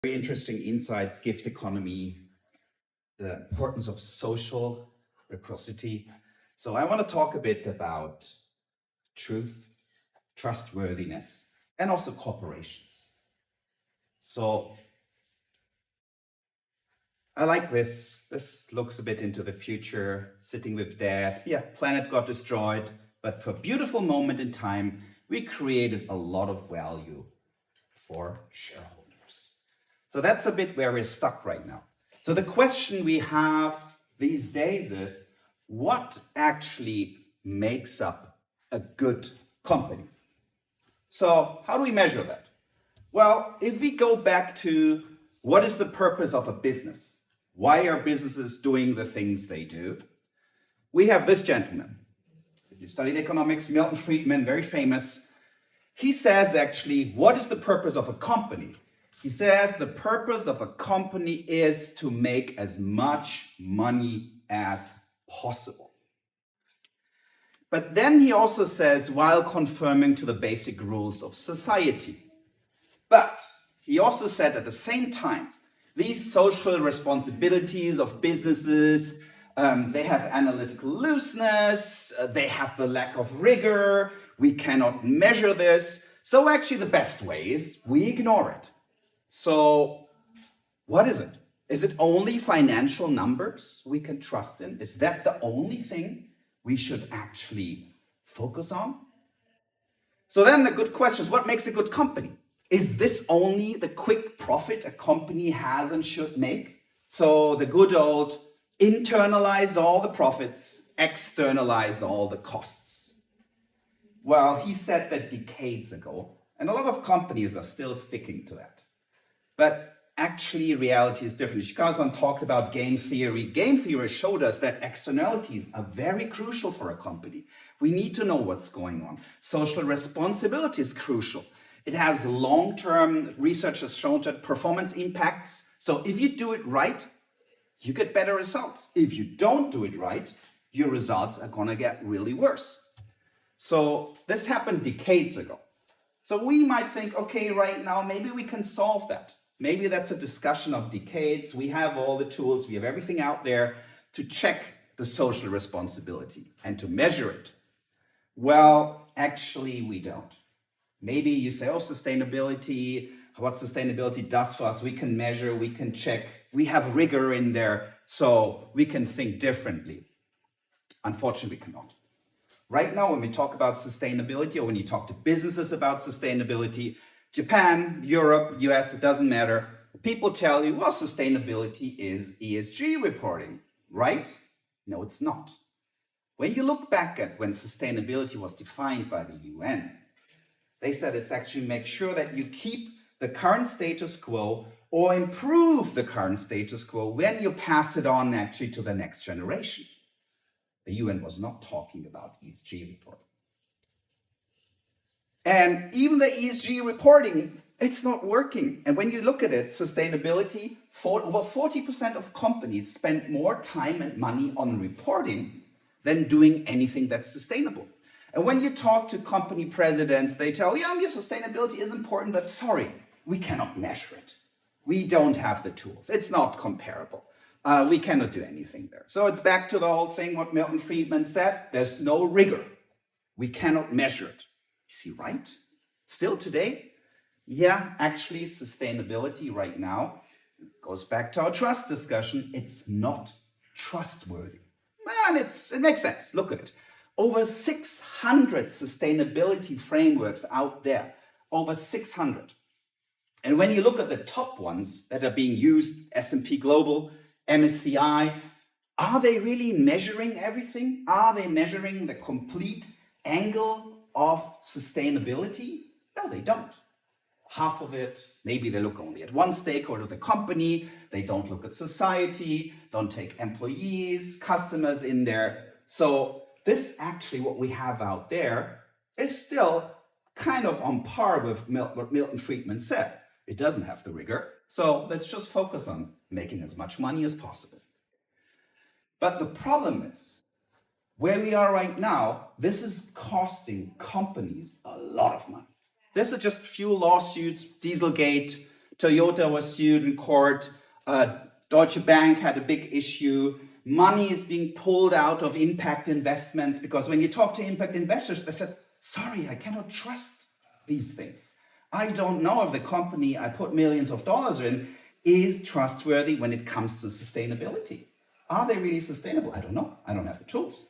Very interesting insights, gift economy, the importance of social reciprocity. So I want to talk a bit about truth, trustworthiness, and also corporations. So I like this. This looks a bit into the future, sitting with dad. Yeah, planet got destroyed, but for a beautiful moment in time, we created a lot of value for shareholders. So that's a bit where we're stuck right now. So the question we have these days is, what actually makes up a good company? So how do we measure that? Well, if we go back to what is the purpose of a business? Why are businesses doing the things they do? We have this gentleman. If you studied economics, Milton Friedman, very famous. He says actually, what is the purpose of a company? He says the purpose of a company is to make as much money as possible. But then he also says, while conforming to the basic rules of society. But he also said at the same time, these social responsibilities of businesses, they have analytical looseness, they have the lack of rigor, we cannot measure this. So actually the best way is we ignore it. So what is it? Is it only financial numbers we can trust in? Is that the only thing we should actually focus on? So then the good question is, what makes a good company? Is this only the quick profit a company has and should make? So the good old internalize all the profits, externalize all the costs. Well, he said that decades ago, and a lot of companies are still sticking to that. But actually, reality is different. Shikazan talked about game theory. Game theory showed us that externalities are very crucial for a company. We need to know what's going on. Social responsibility is crucial. It has long-term research has shown that performance impacts. So if you do it right, you get better results. If you don't do it right, your results are going to get really worse. So this happened decades ago. So we might think, okay, right now, maybe we can solve that. Maybe that's a discussion of decades. We have all the tools, we have everything out there to check the social responsibility and to measure it. Well, actually, we don't. Maybe you say, oh, sustainability, what sustainability does for us, we can measure, we can check, we have rigor in there, so we can think differently. Unfortunately, we cannot. Right now, when we talk about sustainability, or when you talk to businesses about sustainability, Japan, Europe, US, it doesn't matter. People tell you, well, sustainability is ESG reporting, right? No, it's not. When you look back at when sustainability was defined by the UN, they said it's actually make sure that you keep the current status quo or improve the current status quo when you pass it on actually to the next generation. The UN was not talking about ESG reporting. And even the ESG reporting, it's not working. And when you look at it, sustainability, over 40% of companies spend more time and money on reporting than doing anything that's sustainable. And when you talk to company presidents, they tell you, yeah, your sustainability is important, but sorry, we cannot measure it. We don't have the tools. It's not comparable. We cannot do anything there. So it's back to the whole thing, what Milton Friedman said, there's no rigor. We cannot measure it. Is he right? Still today? Yeah, actually, sustainability right now goes back to our trust discussion. It's not trustworthy. And it makes sense. Look at it. Over 600 sustainability frameworks out there. Over 600. And when you look at the top ones that are being used, S&P Global, MSCI, are they really measuring everything? Are they measuring the complete angle of sustainability? No, they don't. Half of it, maybe they look only at one stakeholder of the company, they don't look at society, don't take employees, customers in there. So this actually, what we have out there is still kind of on par with what Milton Friedman said. It doesn't have the rigor, so let's just focus on making as much money as possible. But the problem is, where we are right now, this is costing companies a lot of money. This are just few lawsuits, Dieselgate, Toyota was sued in court. Deutsche Bank had a big issue. Money is being pulled out of impact investments because when you talk to impact investors, they said, sorry, I cannot trust these things. I don't know if the company I put millions of dollars in is trustworthy when it comes to sustainability. Are they really sustainable? I don't know. I don't have the tools.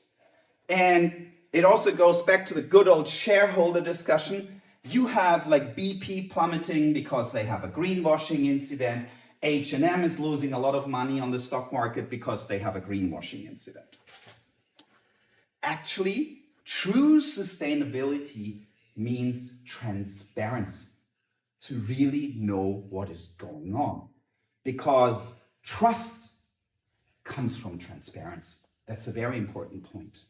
And it also goes back to the good old shareholder discussion. You have like BP plummeting because they have a greenwashing incident. H&M is losing a lot of money on the stock market because they have a greenwashing incident. Actually, true sustainability means transparency, to really know what is going on. Because trust comes from transparency. That's a very important point.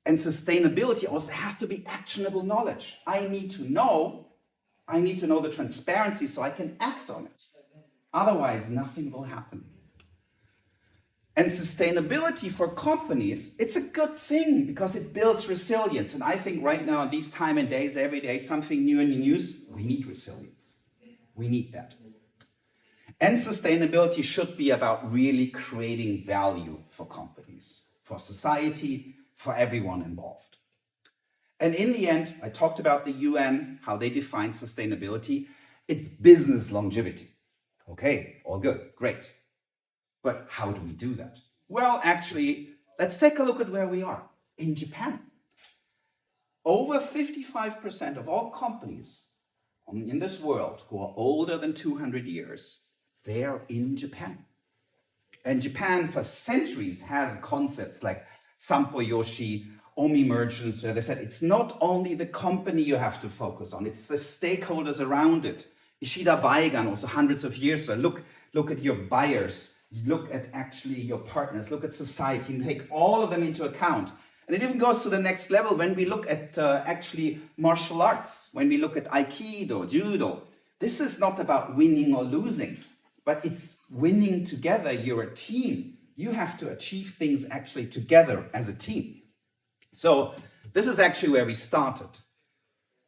And sustainability also has to be actionable knowledge. I need to know the transparency so I can act on it. Otherwise, nothing will happen. And sustainability for companies, it's a good thing because it builds resilience. And I think right now, in these time and days, every day, something new in the news, we need resilience. We need that. And sustainability should be about really creating value for companies, for society, for everyone involved. And in the end, I talked about the UN, how they define sustainability. It's business longevity. Okay, all good, great. But how do we do that? Well, actually, let's take a look at where we are. In Japan, over 55% of all companies in this world who are older than 200 years, they are in Japan. And Japan for centuries has concepts like Sampo Yoshi, emergence, where they said it's not only the company you have to focus on, it's the stakeholders around it. Ishida Baigan, also hundreds of years ago, look at your buyers, look at actually your partners, look at society, and take all of them into account. And it even goes to the next level when we look at actually martial arts, when we look at Aikido, Judo. This is not about winning or losing, but it's winning together. You're a team. You have to achieve things actually together as a team. So this is actually where we started.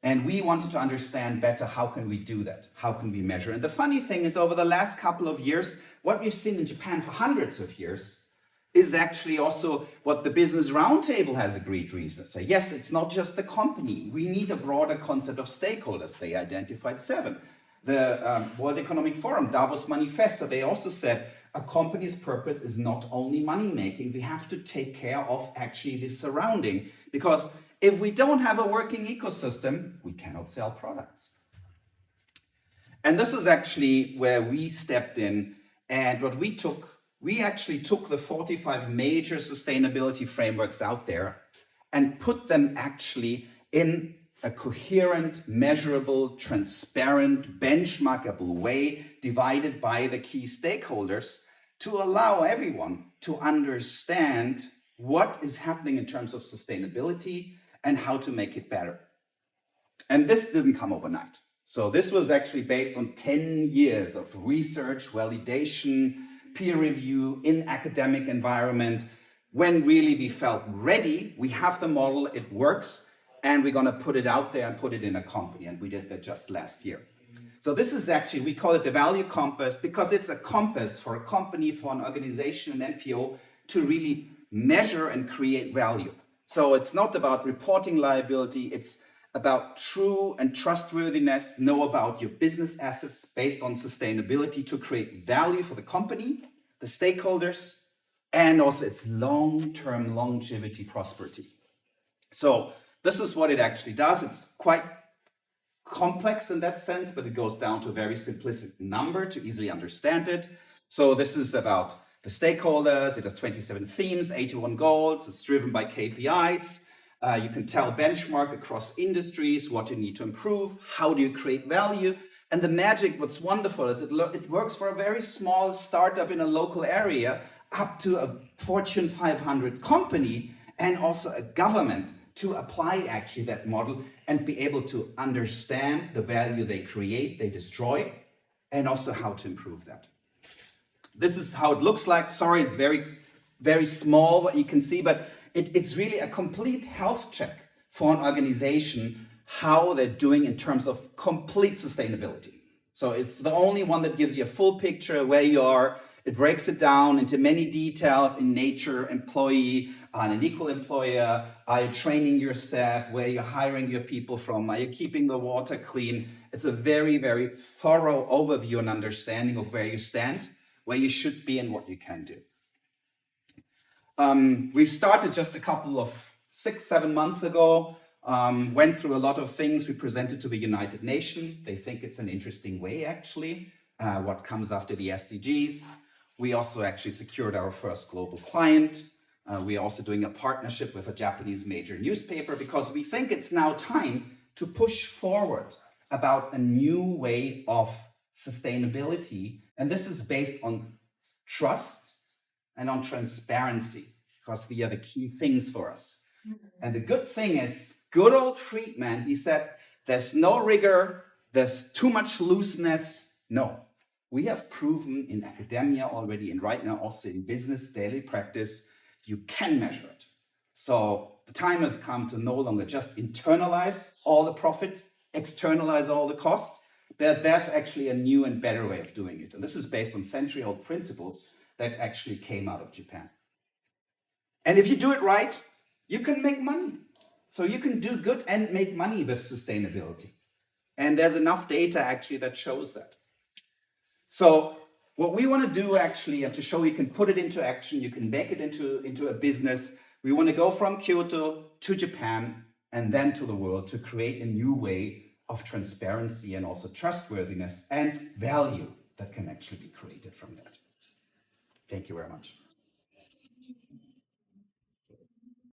And we wanted to understand better, how can we do that? How can we measure? And the funny thing is, over the last couple of years, what we've seen in Japan for hundreds of years is actually also what the Business Roundtable has agreed recently. So yes, it's not just the company. We need a broader concept of stakeholders. They identified 7. The World Economic Forum, Davos Manifesto, they also said a company's purpose is not only money making. We have to take care of actually the surrounding, because if we don't have a working ecosystem, we cannot sell products. And this is actually where we stepped in, and what we actually took the 45 major sustainability frameworks out there and put them actually in a coherent, measurable, transparent, benchmarkable way, divided by the key stakeholders, to allow everyone to understand what is happening in terms of sustainability and how to make it better. And this didn't come overnight. So this was actually based on 10 years of research, validation, peer review in academic environment. When really we felt ready, we have the model, it works, and we're gonna put it out there and put it in a company. And we did that just last year. So this is actually, we call it the value compass, because it's a compass for a company, for an organization, an NPO, to really measure and create value. So it's not about reporting liability, it's about true and trustworthiness, know about your business assets based on sustainability to create value for the company, the stakeholders, and also its long-term longevity, prosperity. So this is what it actually does. It's quite complex in that sense, but it goes down to a very simplistic number to easily understand it. So this is about the stakeholders. It has 27 themes, 81 goals. It's driven by KPIs. You can tell benchmark across industries, what you need to improve, how do you create value. And the magic, what's wonderful is it works for a very small startup in a local area up to a Fortune 500 company and also a government to apply actually that model and be able to understand the value they create, they destroy, and also how to improve that. This is how it looks like. Sorry, it's very, very small what you can see, but it's really a complete health check for an organization, how they're doing in terms of complete sustainability. So it's the only one that gives you a full picture where you are. It breaks it down into many details in nature, employee, an equal employer. Are you training your staff? Where you're hiring your people from? Are you keeping the water clean? It's a very, very thorough overview and understanding of where you stand, where you should be, and what you can do. We've started just a couple of 6-7 months ago. Went through a lot of things. We presented to the United Nations. They think it's an interesting way, actually, what comes after the SDGs. We also actually secured our first global client. We are also doing a partnership with a Japanese major newspaper because we think it's now time to push forward about a new way of sustainability. And this is based on trust and on transparency, because they are the key things for us. And the good thing is, good old Friedman, he said, there's no rigor, there's too much looseness. No, we have proven in academia already, and right now also in business, daily practice, you can measure it. So the time has come to no longer just internalize all the profits, externalize all the costs, but there's actually a new and better way of doing it. And this is based on century-old principles that actually came out of Japan. And if you do it right, you can make money. So you can do good and make money with sustainability. And there's enough data actually that shows that. So what we want to do actually, and to show you can put it into action, you can make it into a business. We want to go from Kyoto to Japan and then to the world to create a new way of transparency and also trustworthiness and value that can actually be created from that. Thank you very much.